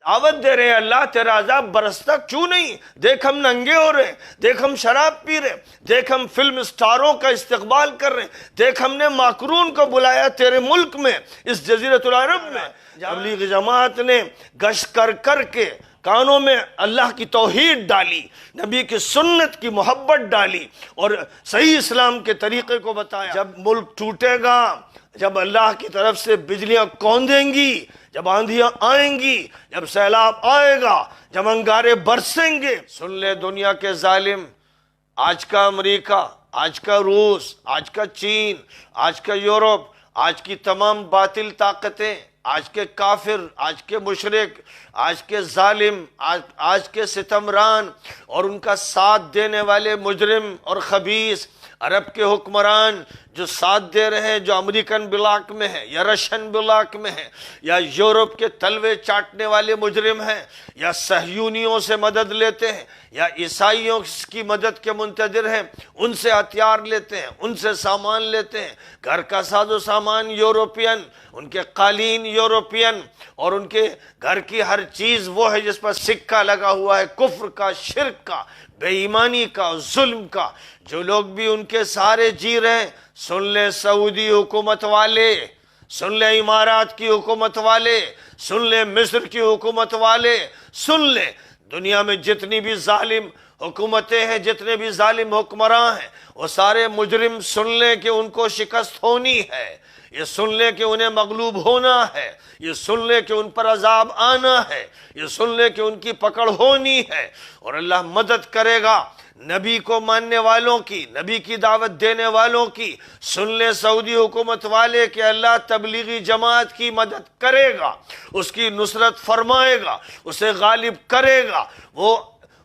دعوت دے رہے ہیں اللہ تیرا عذاب برستا کیوں نہیں؟ دیکھ ہم ننگے ہو رہے ہیں، دیکھ ہم شراب پی رہے ہیں، دیکھ ہم فلم اسٹاروں کا استقبال کر رہے ہیں، دیکھ ہم نے ماکرون کو بلایا تیرے ملک میں، اس جزیرۃ العرب میں۔ تبلیغ جماعت نے گشت کر کر کے کانوں میں اللہ کی توحید ڈالی، نبی کی سنت کی محبت ڈالی اور صحیح اسلام کے طریقے کو بتایا۔ جب ملک ٹوٹے گا، جب اللہ کی طرف سے بجلیاں کوندیں گی، جب آندھیاں آئیں گی، جب سیلاب آئے گا، جب انگارے برسیں گے، سن لے دنیا کے ظالم، آج کا امریکہ، آج کا روس، آج کا چین، آج کا یورپ، آج کی تمام باطل طاقتیں، آج کے کافر، آج کے مشرک، آج کے ظالم، آج کے ستمران اور ان کا ساتھ دینے والے مجرم اور خبیث عرب کے حکمران جو ساتھ دے رہے ہیں، جو امریکن بلاک میں ہیں یا رشین بلاک میں ہیں یا یورپ کے تلوے چاٹنے والے مجرم ہیں یا صہیونیوں سے مدد لیتے ہیں یا عیسائیوں کی مدد کے منتظر ہیں، ان سے ہتھیار لیتے ہیں، ان سے سامان لیتے ہیں، گھر کا ساز و سامان یوروپین، ان کے قالین یوروپین اور ان کے گھر کی ہر چیز وہ ہے جس پر سکہ لگا ہوا ہے کفر کا، شرک کا، بے ایمانی کا، ظلم کا۔ جو لوگ بھی ان کے سہارے جی رہے ہیں، سن لے سعودی حکومت والے، سن لے امارات کی حکومت والے، سن لے مصر کی حکومت والے، سن لے دنیا میں جتنی بھی ظالم حکومتیں ہیں، جتنے بھی ظالم حکمراں ہیں، وہ سارے مجرم سن لیں کہ ان کو شکست ہونی ہے، یہ سن لیں کہ انہیں مغلوب ہونا ہے، یہ سن لیں کہ ان پر عذاب آنا ہے، یہ سن لیں کہ ان کی پکڑ ہونی ہے اور اللہ مدد کرے گا نبی کو ماننے والوں کی، نبی کی دعوت دینے والوں کی۔ سن لے سعودی حکومت والے کہ اللہ تبلیغی جماعت کی مدد کرے گا، اس کی نصرت فرمائے گا، اسے غالب کرے گا۔ وہ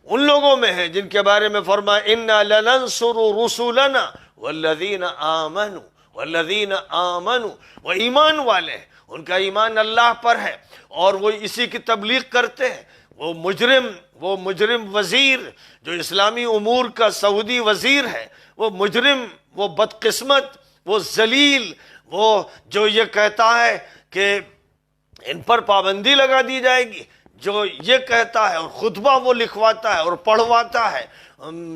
ان لوگوں میں ہے جن کے بارے میں فرمایا اِنَّا لَنَنْصُرُ رُسُلَنَا وَالَّذِينَ آمَنُوا وَالَّذِينَ آمَنُوا، وہ ایمان والے ہیں، ان کا ایمان اللہ پر ہے اور وہ اسی کی تبلیغ کرتے ہیں۔ وہ مجرم وزیر جو اسلامی امور کا سعودی وزیر ہے، وہ مجرم، وہ بدقسمت، وہ ذلیل، وہ جو یہ کہتا ہے کہ ان پر پابندی لگا دی جائے گی، جو یہ کہتا ہے اور خطبہ وہ لکھواتا ہے اور پڑھواتا ہے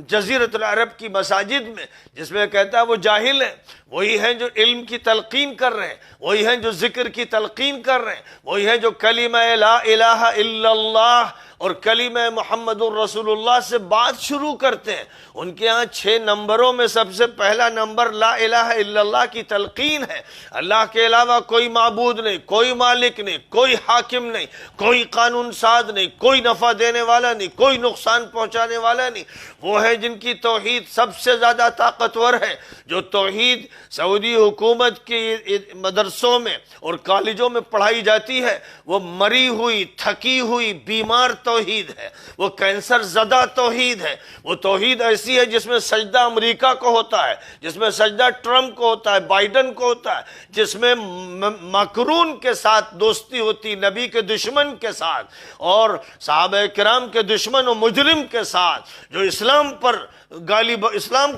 جزیرۃ العرب کی مساجد میں، جس میں کہتا ہے وہ جاہل ہیں، وہی ہیں جو علم کی تلقین کر رہے ہیں، وہی ہیں جو ذکر کی تلقین کر رہے ہیں، وہی ہیں جو کلمہ لا الہ الا اللہ اور کلمہ محمد الرسول اللہ سے بات شروع کرتے ہیں۔ ان کے ہاں 6 نمبروں میں سب سے پہلا نمبر لا الہ الا اللہ کی تلقین ہے۔ اللہ کے علاوہ کوئی معبود نہیں، کوئی مالک نہیں، کوئی حاکم نہیں، کوئی قانون ساز نہیں، کوئی نفع دینے والا نہیں، کوئی نقصان پہنچانے والا نہیں۔ وہ ہے جن کی توحید سب سے زیادہ طاقتور ہے، جو توحید سعودی حکومت کی مدرسوں میں اور کالجوں میں پڑھائی جاتی ہے، وہ مری ہوئی، تھکی ہوئی، بیمار توحید ہے، وہ کینسر زدہ توحید ہے۔ وہ توحید ایسی ہے جس میں سجدہ امریکہ کو ہوتا ہے، جس میں سجدہ ٹرمپ کو ہوتا ہے، بائیڈن کو ہوتا ہے، جس میں ماکرون کے ساتھ دوستی ہوتی، نبی کے دشمن کے ساتھ اور صحابہ کرام کے دشمن و مجرم کے ساتھ، جو اسلام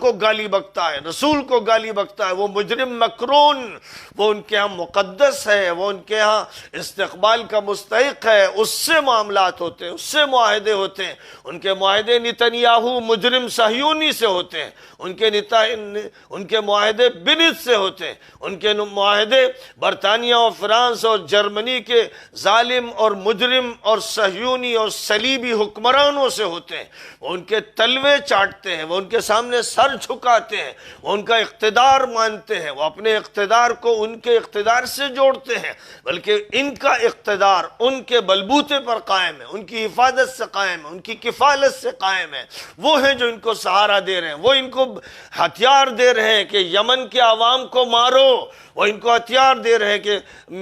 کو گالی بکتا ہے، رسول کو گالی بکتا ہے، وہ مجرم مکرون، وہ ان کے ہاں مقدس ہے، وہ ان کے ہاں استقبال کا مستحق ہے، اس سے معاملات ہوتے ہیں، اس سے معاہدے ہوتے ہیں۔ ان کے معاہدے نتنیاہو مجرم صہیونی سے ہوتے ہیں، ان کے معاہدے بنت سے ہوتے ہیں، ان کے معاہدے برطانیہ اور فرانس اور جرمنی کے ظالم اور مجرم اور صہیونی اور صلیبی حکمرانوں سے ہوتے ہیں۔ وہ ان کے تلوے چاٹتے ہیں، وہ ان کے سامنے سر جھکاتے ہیں، وہ ان کا اقتدار مانتے ہیں، وہ اپنے اقتدار کو ان کے اقتدار سے جوڑتے ہیں، بلکہ ان کا اقتدار ان کے بلبوتے پر قائم ہے، ان کی حفاظت سے قائم ہے، ان کی کفالت سے قائم ہے۔ وہ ہیں جو ان کو سہارا دے رہے ہیں، وہ ان کو ہتھیار دے رہے ہیں کہ یمن کے عوام کو مارو، وہ ان کو ہتھیار دے رہے ہیں کہ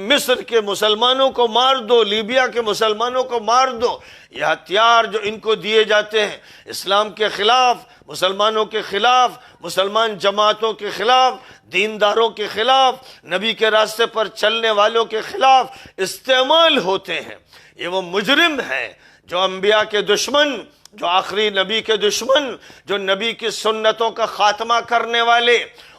مصر کے مسلمانوں کو مار دو، لیبیا کے مسلمانوں کو مار دو۔ یہ ہتھیار جو ان کو دیے جاتے ہیں اسلام کے خلاف، مسلمانوں کے خلاف، مسلمان جماعتوں کے خلاف، دینداروں کے خلاف، نبی کے راستے پر چلنے والوں کے خلاف استعمال ہوتے ہیں۔ یہ وہ مجرم ہیں جو انبیاء کے دشمن، جو آخری نبی کے دشمن، جو نبی کی سنتوں کا خاتمہ کرنے والے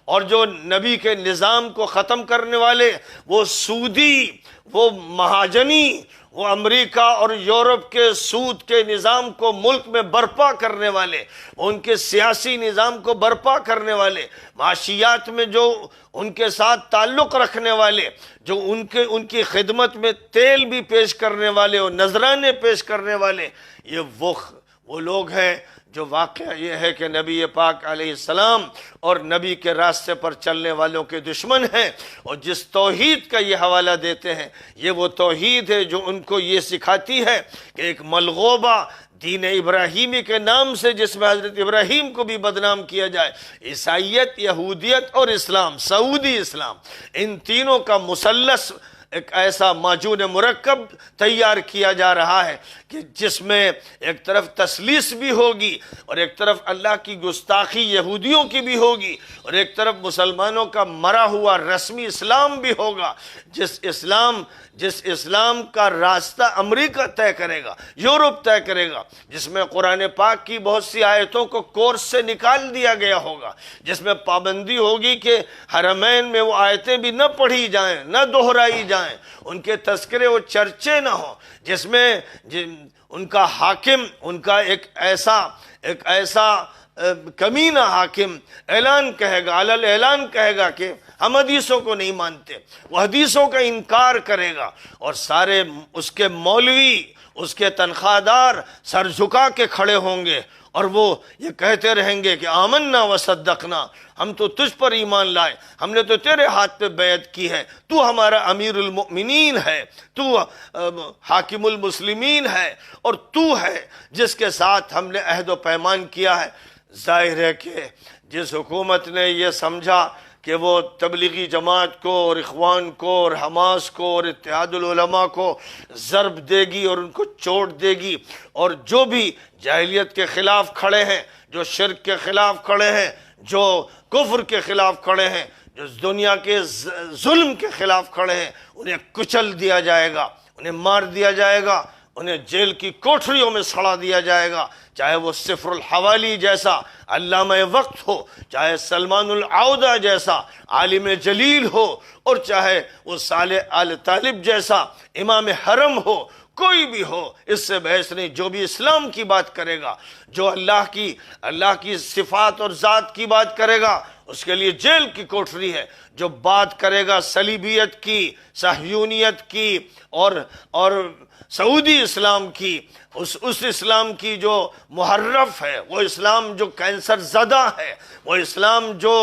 اور جو نبی کے نظام کو ختم کرنے والے، وہ سودی، وہ مہاجنی، وہ امریکہ اور یورپ کے سود کے نظام کو ملک میں برپا کرنے والے، ان کے سیاسی نظام کو برپا کرنے والے، معاشیات میں جو ان کے ساتھ تعلق رکھنے والے، جو ان کی خدمت میں تیل بھی پیش کرنے والے اور نذرانے پیش کرنے والے، یہ وہ لوگ ہیں جو واقعہ یہ ہے کہ نبی پاک علیہ السلام اور نبی کے راستے پر چلنے والوں کے دشمن ہیں، اور جس توحید کا یہ حوالہ دیتے ہیں، یہ وہ توحید ہے جو ان کو یہ سکھاتی ہے کہ ایک ملغوبہ دین ابراہیمی کے نام سے، جس میں حضرت ابراہیم کو بھی بدنام کیا جائے، عیسائیت، یہودیت اور اسلام، سعودی اسلام، ان تینوں کا مثلث ایک ایسا معجون مرکب تیار کیا جا رہا ہے کہ جس میں ایک طرف تثلیث بھی ہوگی، اور ایک طرف اللہ کی گستاخی یہودیوں کی بھی ہوگی، اور ایک طرف مسلمانوں کا مرا ہوا رسمی اسلام بھی ہوگا، جس اسلام کا راستہ امریکہ طے کرے گا، یورپ طے کرے گا، جس میں قرآن پاک کی بہت سی آیتوں کو کورس سے نکال دیا گیا ہوگا، جس میں پابندی ہوگی کہ حرمین میں وہ آیتیں بھی نہ پڑھی جائیں، نہ دہرائی جائیں، ان کے تذکرے و چرچے نہ ہوں، جس میں ان کا حاکم، ان کا ایک ایسا کمینہ حاکم اعلان کہے گا، علل اعلان کہے گا کہ ہم حدیثوں کو نہیں مانتے، وہ حدیثوں کا انکار کرے گا، اور سارے اس کے مولوی، اس کے تنخواہ دار سر جھکا کے کھڑے ہوں گے، اور وہ یہ کہتے رہیں گے کہ آمنا وصدقنا، ہم تو تجھ پر ایمان لائے، ہم نے تو تیرے ہاتھ پہ بیعت کی ہے، تو ہمارا امیر المؤمنین ہے، تو حاکم المسلمین ہے، اور تو ہے جس کے ساتھ ہم نے عہد و پیمان کیا ہے۔ ظاہر ہے کہ جس حکومت نے یہ سمجھا کہ وہ تبلیغی جماعت کو اور اخوان کو اور حماس کو اور اتحاد العلماء کو ضرب دے گی اور ان کو چوٹ دے گی، اور جو بھی جاہلیت کے خلاف کھڑے ہیں، جو شرک کے خلاف کھڑے ہیں، جو کفر کے خلاف کھڑے ہیں، جو دنیا کے ظلم کے خلاف کھڑے ہیں، انہیں کچل دیا جائے گا، انہیں مار دیا جائے گا، انہیں جیل کی کوٹریوں میں سڑا دیا جائے گا، چاہے وہ صفر الحوالی جیسا علامہ وقت ہو، چاہے سلمان العودہ جیسا عالم جلیل ہو، اور چاہے وہ صالح آل طالب جیسا امام حرم ہو، کوئی بھی ہو، اس سے بحث نہیں۔ جو بھی اسلام کی بات کرے گا، جو اللہ کی صفات اور ذات کی بات کرے گا، اس کے لیے جیل کی کوٹری ہے۔ جو بات کرے گا صلیبیت کی، صہیونیت کی اور سعودی اسلام کی، اس اسلام کی جو محرف ہے، وہ اسلام جو کینسر زدہ ہے، وہ اسلام جو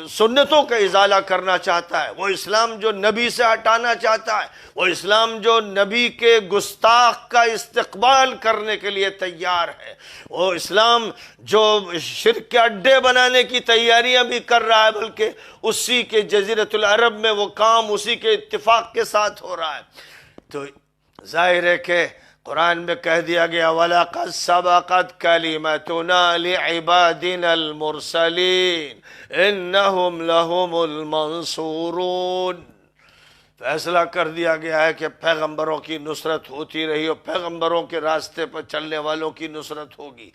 سنتوں کا ازالہ کرنا چاہتا ہے، وہ اسلام جو نبی سے ہٹانا چاہتا ہے، وہ اسلام جو نبی کے گستاخ کا استقبال کرنے کے لیے تیار ہے، وہ اسلام جو شرک کے اڈے بنانے کی تیاریاں بھی کر رہا ہے، بلکہ اسی کے جزیرۃ العرب میں وہ کام اسی کے اتفاق کے ساتھ ہو رہا ہے۔ تو ظاہر ہے کہ قرآن میں کہہ دیا گیا وَلَقَدْ سَبَقَتْ كَلِمَتُنَا لِعِبَادِنَا الْمُرْسَلِينَ إِنَّهُمْ لَهُمُ الْمَنْصُورُونَ۔ فیصلہ کر دیا گیا ہے کہ پیغمبروں کی نصرت ہوتی رہی، اور پیغمبروں کے راستے پر چلنے والوں کی نصرت ہوگی،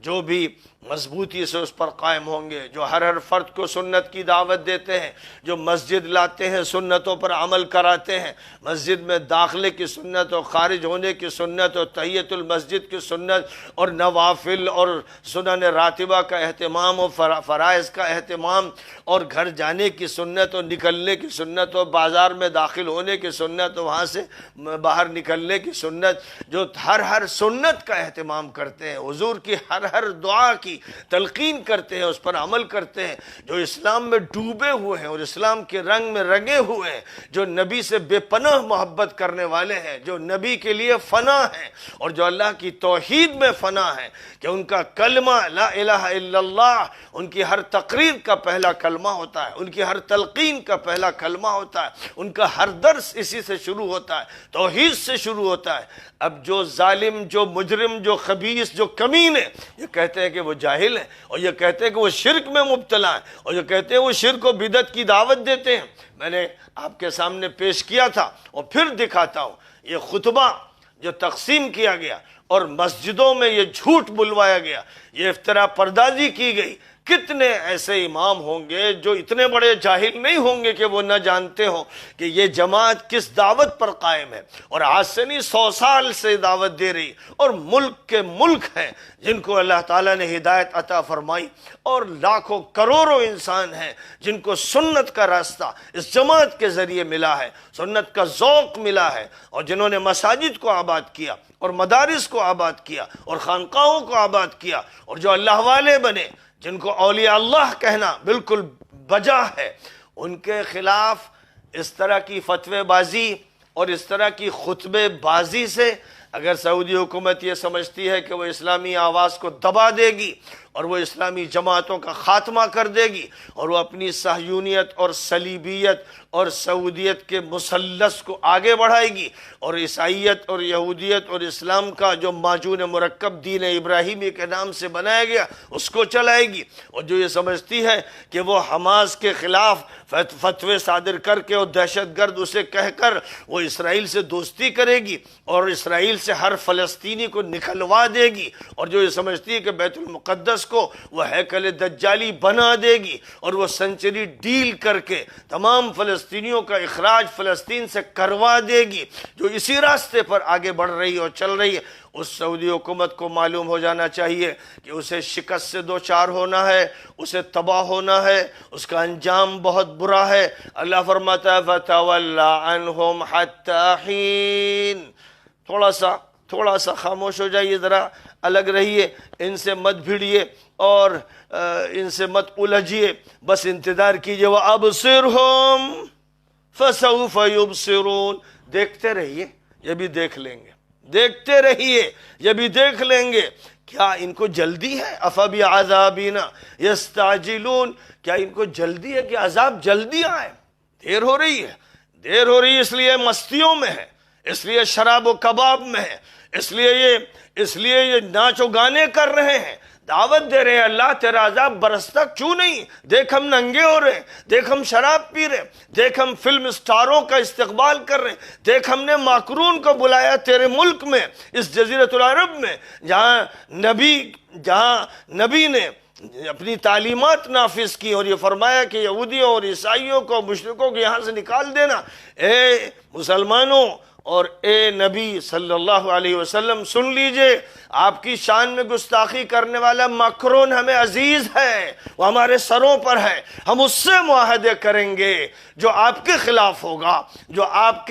جو بھی مضبوطی سے اس پر قائم ہوں گے، جو ہر فرد کو سنت کی دعوت دیتے ہیں، جو مسجد لاتے ہیں، سنتوں پر عمل کراتے ہیں، مسجد میں داخلے کی سنت اور خارج ہونے کی سنت اور تحیت المسجد کی سنت اور نوافل اور سنن راتبہ کا اہتمام اور فرائض کا اہتمام اور گھر جانے کی سنت اور نکلنے کی سنت اور بازار میں داخل ہونے کی سنت اور وہاں سے باہر نکلنے کی سنت، جو ہر سنت کا اہتمام کرتے ہیں، حضور کی ہر دعا کی تلقین کرتے ہیں، اس پر عمل کرتے ہیں، جو اسلام میں ڈوبے ہوئے ہیں اور اسلام کے رنگ میں رنگے ہوئے ہیں، جو نبی سے بے پناہ محبت کرنے والے ہیں، جو نبی کے لیے فنا ہیں اور جو اللہ کی توحید میں فنا ہیں، کہ ان کا کلمہ لا الہ الا اللہ ان کی ہر تقریر کا پہلا کلمہ ہوتا ہے، ان کی ہر تلقین کا پہلا کلمہ ہوتا ہے، ان کا ہر درس اسی سے شروع ہوتا ہے، توحید سے شروع ہوتا ہے۔ اب جو ظالم، جو مجرم، جو خبیث، جو کمینے یہ کہتے ہیں کہ وہ جاہل ہیں، اور یہ کہتے ہیں کہ وہ شرک میں مبتلا ہیں، اور یہ کہتے ہیں وہ شرک و بدعت کی دعوت دیتے ہیں۔ میں نے آپ کے سامنے پیش کیا تھا اور پھر دکھاتا ہوں، یہ خطبہ جو تقسیم کیا گیا اور مسجدوں میں یہ جھوٹ بلوایا گیا، یہ افتراء پردازی کی گئی کتنے ایسے امام ہوں گے جو اتنے بڑے جاہل نہیں ہوں گے کہ وہ نہ جانتے ہوں کہ یہ جماعت کس دعوت پر قائم ہے، اور آج سے نہیں 100 سال سے دعوت دے رہی، اور ملک کے ملک ہیں جن کو اللہ تعالیٰ نے ہدایت عطا فرمائی، اور لاکھوں کروڑوں انسان ہیں جن کو سنت کا راستہ اس جماعت کے ذریعے ملا ہے، سنت کا ذوق ملا ہے، اور جنہوں نے مساجد کو آباد کیا اور مدارس کو آباد کیا اور خانقاہوں کو آباد کیا، اور جو اللہ والے بنے، جن کو اولیاء اللہ کہنا بالکل بجا ہے، ان کے خلاف اس طرح کی فتوے بازی اور اس طرح کی خطبے بازی سے اگر سعودی حکومت یہ سمجھتی ہے کہ وہ اسلامی آواز کو دبا دے گی اور وہ اسلامی جماعتوں کا خاتمہ کر دے گی اور وہ اپنی صہیونیت اور صلیبیت اور سعودیت کے مثلث کو آگے بڑھائے گی اور عیسائیت اور یہودیت اور اسلام کا جو معجون مرکب دین ابراہیمی کے نام سے بنایا گیا اس کو چلائے گی، اور جو یہ سمجھتی ہے کہ وہ حماس کے خلاف فتوے صادر کر کے اور دہشت گرد اسے کہہ کر وہ اسرائیل سے دوستی کرے گی اور اسرائیل سے ہر فلسطینی کو نکلوا دے گی، اور جو یہ سمجھتی ہے کہ بیت المقدس کو وہ ہیکل دجالی بنا دے گی اور وہ سنچری ڈیل کر کے تمام فلسطینیوں کا اخراج فلسطین سے کروا دے گی، جو اسی راستے پر آگے بڑھ رہی ہے اور چل رہی ہے، اس سعودی حکومت کو معلوم ہو جانا چاہیے کہ اسے شکست سے دوچار ہونا ہے، اسے تباہ ہونا ہے، اس کا انجام بہت برا ہے۔ اللہ فرماتا ہے فَتَوَلَّ عَنْهُمْ حَتَّى حِينٍ، تھوڑا سا خاموش ہو جائیے، ذرا الگ رہیے، ان سے مت بھیڑیے اور ان سے مت الجھیے، بس انتظار کیجئے۔ وَأَبْصِرْهُمْ فَسَوْفَ يُبْصِرُونَ، دیکھتے رہیے، یہ بھی دیکھ لیں گے، دیکھتے رہیے، یہ بھی دیکھ لیں گے۔ کیا ان کو جلدی ہے؟ أَفَبِعَذَابِنَا يَسْتَعْجِلُونَ، کیا ان کو جلدی ہے کہ عذاب جلدی آئے؟ دیر ہو رہی ہے، اس لیے مستیوں میں ہے، اس لیے شراب و کباب میں ہے، اس لیے یہ ناچ و گانے کر رہے ہیں، دعوت دے رہے ہیں اللہ تیرا عذاب برستا کیوں نہیں؟ دیکھ ہم ننگے ہو رہے ہیں، دیکھ ہم شراب پی رہے ہیں، دیکھ ہم فلم اسٹاروں کا استقبال کر رہے ہیں، دیکھ ہم نے ماکرون کو بلایا تیرے ملک میں، اس جزیرۃ العرب میں، جہاں نبی نے اپنی تعلیمات نافذ کی اور یہ فرمایا کہ یہودیوں اور عیسائیوں کو مشرکوں کو یہاں سے نکال دینا۔ اے مسلمانوں اور اے نبی صلی اللہ علیہ وسلم، سن لیجئے، آپ کی شان میں گستاخی کرنے والا ماکرون ہمیں عزیز ہے، وہ ہمارے سروں پر ہے، ہم اس سے معاہدے کریں گے جو آپ کے خلاف ہوگا، جو آپ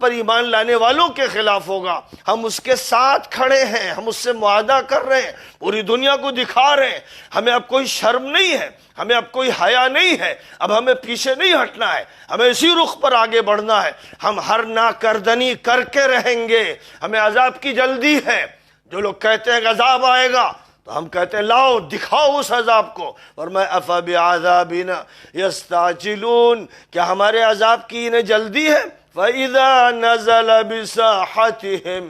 پر ایمان لانے والوں کے خلاف ہوگا، ہم اس کے ساتھ کھڑے ہیں، ہم اس سے معاہدہ کر رہے ہیں، پوری دنیا کو دکھا رہے ہیں، ہمیں اب کوئی شرم نہیں ہے، ہمیں اب کوئی حیا نہیں ہے، اب ہمیں پیچھے نہیں ہٹنا ہے، ہمیں اسی رخ پر آگے بڑھنا ہے، ہم ہر ناکردنی کر کے رہیں گے، ہمیں عذاب کی جلدی ہے۔ جو لوگ کہتے ہیں کہ عذاب آئے گا تو ہم کہتے ہیں لاؤ دکھاؤ اس عذاب کو، فرمایا أَفَبِعَذَابِنَا يَسْتَعْجِلُونَ، کیا ہمارے عذاب کی انہیں جلدی ہے؟ فَإِذَا نَزَلَ بِسَاحَتِهِمْ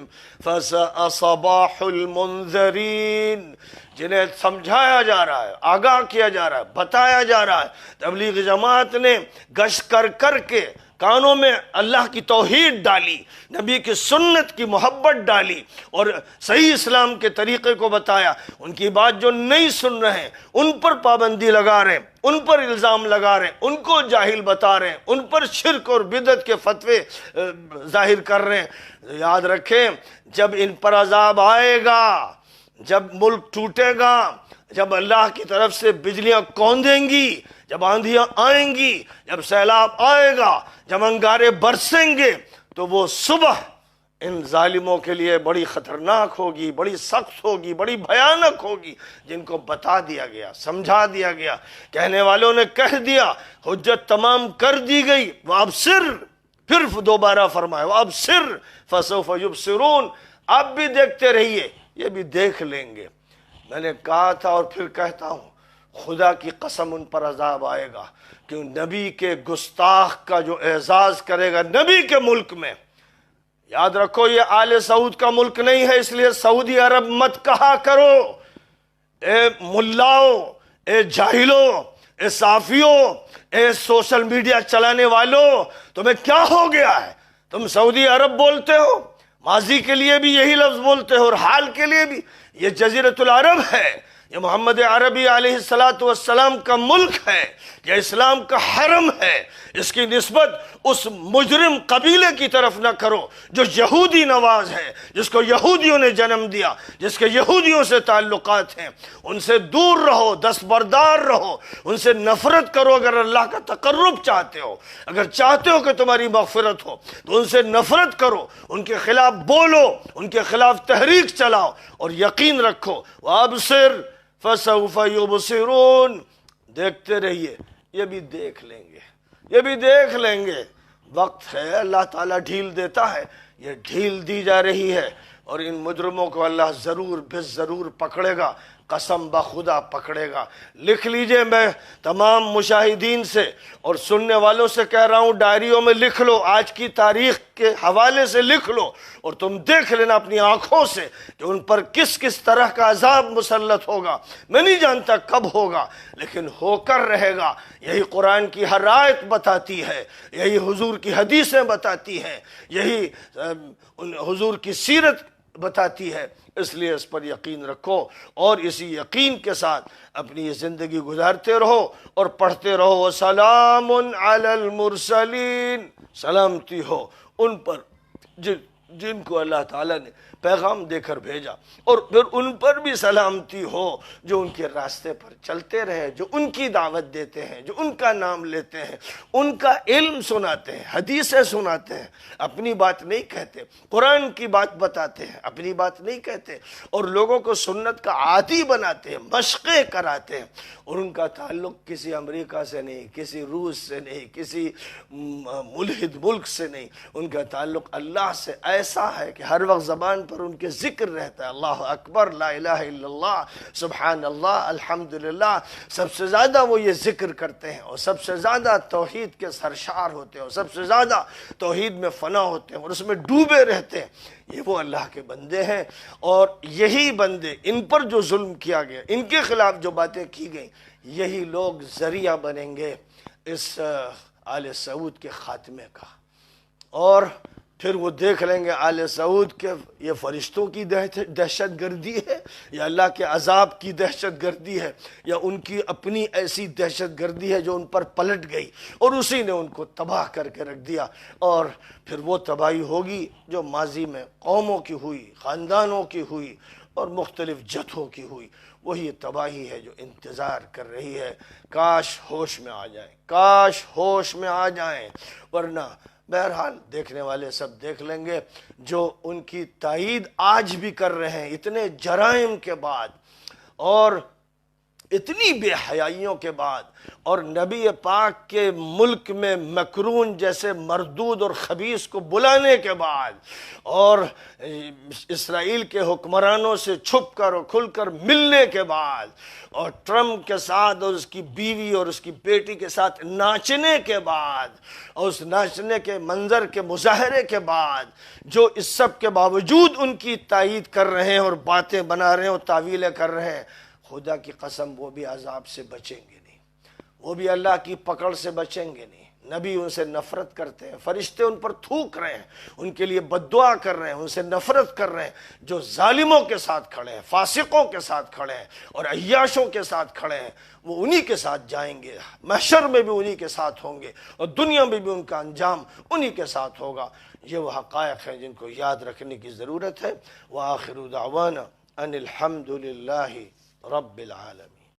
فَسَاءَ صَبَاحُ الْمُنذَرِينَ، جنہیں سمجھایا جا رہا ہے، آگاہ کیا جا رہا ہے، بتایا جا رہا ہے، تبلیغ جماعت نے گشت کر کے کانوں میں اللہ کی توحید ڈالی، نبی کی سنت کی محبت ڈالی اور صحیح اسلام کے طریقے کو بتایا، ان کی بات جو نہیں سن رہے ہیں ان پر پابندی لگا رہے ہیں، ان پر الزام لگا رہے ہیں، ان کو جاہل بتا رہے ہیں، ان پر شرک اور بدعت کے فتوے ظاہر کر رہے ہیں۔ یاد رکھیں، جب ان پر عذاب آئے گا، جب ملک ٹوٹے گا، جب اللہ کی طرف سے بجلیاں کوندیں گی، جب آندھیاں آئیں گی، جب سیلاب آئے گا، جب انگارے برسیں گے، تو وہ صبح ان ظالموں کے لیے بڑی خطرناک ہوگی، بڑی سخت ہوگی، بڑی بھیانک ہوگی، جن کو بتا دیا گیا، سمجھا دیا گیا، کہنے والوں نے کہہ دیا، حجت تمام کر دی گئی۔ وَأَبْصِرْ، پھر دوبارہ فرمایا وَأَبْصِرْ فَسَوْفَ يُبْصِرُونَ، آپ بھی دیکھتے رہیے، یہ بھی دیکھ لیں گے۔ میں نے کہا تھا اور پھر کہتا ہوں، خدا کی قسم ان پر عذاب آئے گا کہ نبی کے گستاخ کا جو اعزاز کرے گا نبی کے ملک میں۔ یاد رکھو یہ آل سعود کا ملک نہیں ہے، اس لیے سعودی عرب مت کہا کرو۔ اے ملاؤ، اے جاہلو، اے صافیو، اے سوشل میڈیا چلانے والو، تمہیں کیا ہو گیا ہے؟ تم سعودی عرب بولتے ہو، ماضی کے لیے بھی یہی لفظ بولتے ہو اور حال کے لیے بھی۔ یہ جزیرۃ العرب ہے، یہ محمد عربی علیہ السلام کا ملک ہے، یہ اسلام کا حرم ہے، اس کی نسبت اس مجرم قبیلے کی طرف نہ کرو جو یہودی نواز ہے، جس کو یہودیوں نے جنم دیا، جس کے یہودیوں سے تعلقات ہیں۔ ان سے دور رہو، دستبردار رہو، ان سے نفرت کرو اگر اللہ کا تقرب چاہتے ہو، اگر چاہتے ہو کہ تمہاری مغفرت ہو تو ان سے نفرت کرو، ان کے خلاف بولو، ان کے خلاف تحریک چلاؤ، اور یقین رکھو وَأَبْصِرْ فَسَوْفَ يُبْصِرُونَ، دیکھتے رہیے، یہ بھی دیکھ لیں گے، یہ بھی دیکھ لیں گے۔ وقت ہے، اللہ تعالیٰ ڈھیل دیتا ہے، یہ ڈھیل دی جا رہی ہے، اور ان مجرموں کو اللہ ضرور بے ضرور پکڑے گا، قسم بخدا پکڑے گا۔ لکھ لیجئے، میں تمام مشاہدین سے اور سننے والوں سے کہہ رہا ہوں، ڈائریوں میں لکھ لو، آج کی تاریخ کے حوالے سے لکھ لو، اور تم دیکھ لینا اپنی آنکھوں سے کہ ان پر کس کس طرح کا عذاب مسلط ہوگا۔ میں نہیں جانتا کب ہوگا، لیکن ہو کر رہے گا۔ یہی قرآن کی ہر آیت بتاتی ہے، یہی حضور کی حدیثیں بتاتی ہیں، یہی حضور کی سیرت بتاتی ہے۔ اس لیے اس پر یقین رکھو، اور اسی یقین کے ساتھ اپنی یہ زندگی گزارتے رہو اور پڑھتے رہو۔ وَسَلَامٌ عَلَى الْمُرْسَلِينَ، سلامتی ہو ان پر جن کو اللہ تعالیٰ نے پیغام دے کر بھیجا، اور پھر ان پر بھی سلامتی ہو جو ان کے راستے پر چلتے رہے، جو ان کی دعوت دیتے ہیں، جو ان کا نام لیتے ہیں، ان کا علم سناتے ہیں، حدیثیں سناتے ہیں، اپنی بات نہیں کہتے، قرآن کی بات بتاتے ہیں، اپنی بات نہیں کہتے، اور لوگوں کو سنت کا عادی بناتے ہیں، مشقیں کراتے ہیں، اور ان کا تعلق کسی امریکہ سے نہیں، کسی روس سے نہیں، کسی ملحد ملک سے نہیں، ان کا تعلق اللہ سے ایسا ہے کہ ہر وقت زبان پر ان کے ذکر رہتا ہے، اللہ اکبر، لا الہ الا اللہ، سبحان اللہ، الحمدللہ۔ سب سے زیادہ وہ یہ ذکر کرتے ہیں، اور سب سے زیادہ توحید کے سرشار ہوتے ہیں، اور سب سے زیادہ توحید میں فنا ہوتے ہیں، اور اس میں ڈوبے رہتے ہیں۔ یہ وہ اللہ کے بندے ہیں، اور یہی بندے، ان پر جو ظلم کیا گیا، ان کے خلاف جو باتیں کی گئیں، یہی لوگ ذریعہ بنیں گے اس آل سعود کے خاتمے کا۔ اور پھر وہ دیکھ لیں گے آل سعود کے یہ فرشتوں کی دہشت گردی ہے، یا اللہ کے عذاب کی دہشت گردی ہے، یا ان کی اپنی ایسی دہشت گردی ہے جو ان پر پلٹ گئی اور اسی نے ان کو تباہ کر کے رکھ دیا۔ اور پھر وہ تباہی ہوگی جو ماضی میں قوموں کی ہوئی، خاندانوں کی ہوئی، اور مختلف جتھوں کی ہوئی، وہی تباہی ہے جو انتظار کر رہی ہے۔ کاش ہوش میں آ جائیں، کاش ہوش میں آ جائیں، ورنہ بہرحال دیکھنے والے سب دیکھ لیں گے۔ جو ان کی تائید آج بھی کر رہے ہیں اتنے جرائم کے بعد اور اتنی بے حیائیوں کے بعد، اور نبی پاک کے ملک میں مکرون جیسے مردود اور خبیث کو بلانے کے بعد، اور اسرائیل کے حکمرانوں سے چھپ کر اور کھل کر ملنے کے بعد، اور ٹرمپ کے ساتھ اور اس کی بیوی اور اس کی بیٹی کے ساتھ ناچنے کے بعد، اور اس ناچنے کے منظر کے مظاہرے کے بعد، جو اس سب کے باوجود ان کی تائید کر رہے ہیں اور باتیں بنا رہے ہیں اور تعویلیں کر رہے ہیں، خدا کی قسم وہ بھی عذاب سے بچیں گے نہیں، وہ بھی اللہ کی پکڑ سے بچیں گے نہیں۔ نبی ان سے نفرت کرتے ہیں، فرشتے ان پر تھوک رہے ہیں، ان کے لیے بد دعا کر رہے ہیں، ان سے نفرت کر رہے ہیں۔ جو ظالموں کے ساتھ کھڑے ہیں، فاسقوں کے ساتھ کھڑے ہیں، اور عیاشوں کے ساتھ کھڑے ہیں، وہ انہی کے ساتھ جائیں گے، محشر میں بھی انہی کے ساتھ ہوں گے، اور دنیا میں بھی ان کا انجام انہی کے ساتھ ہوگا۔ یہ وہ حقائق ہیں جن کو یاد رکھنے کی ضرورت ہے۔ وآخر دعوانا ان الحمد للہ رب العالمین۔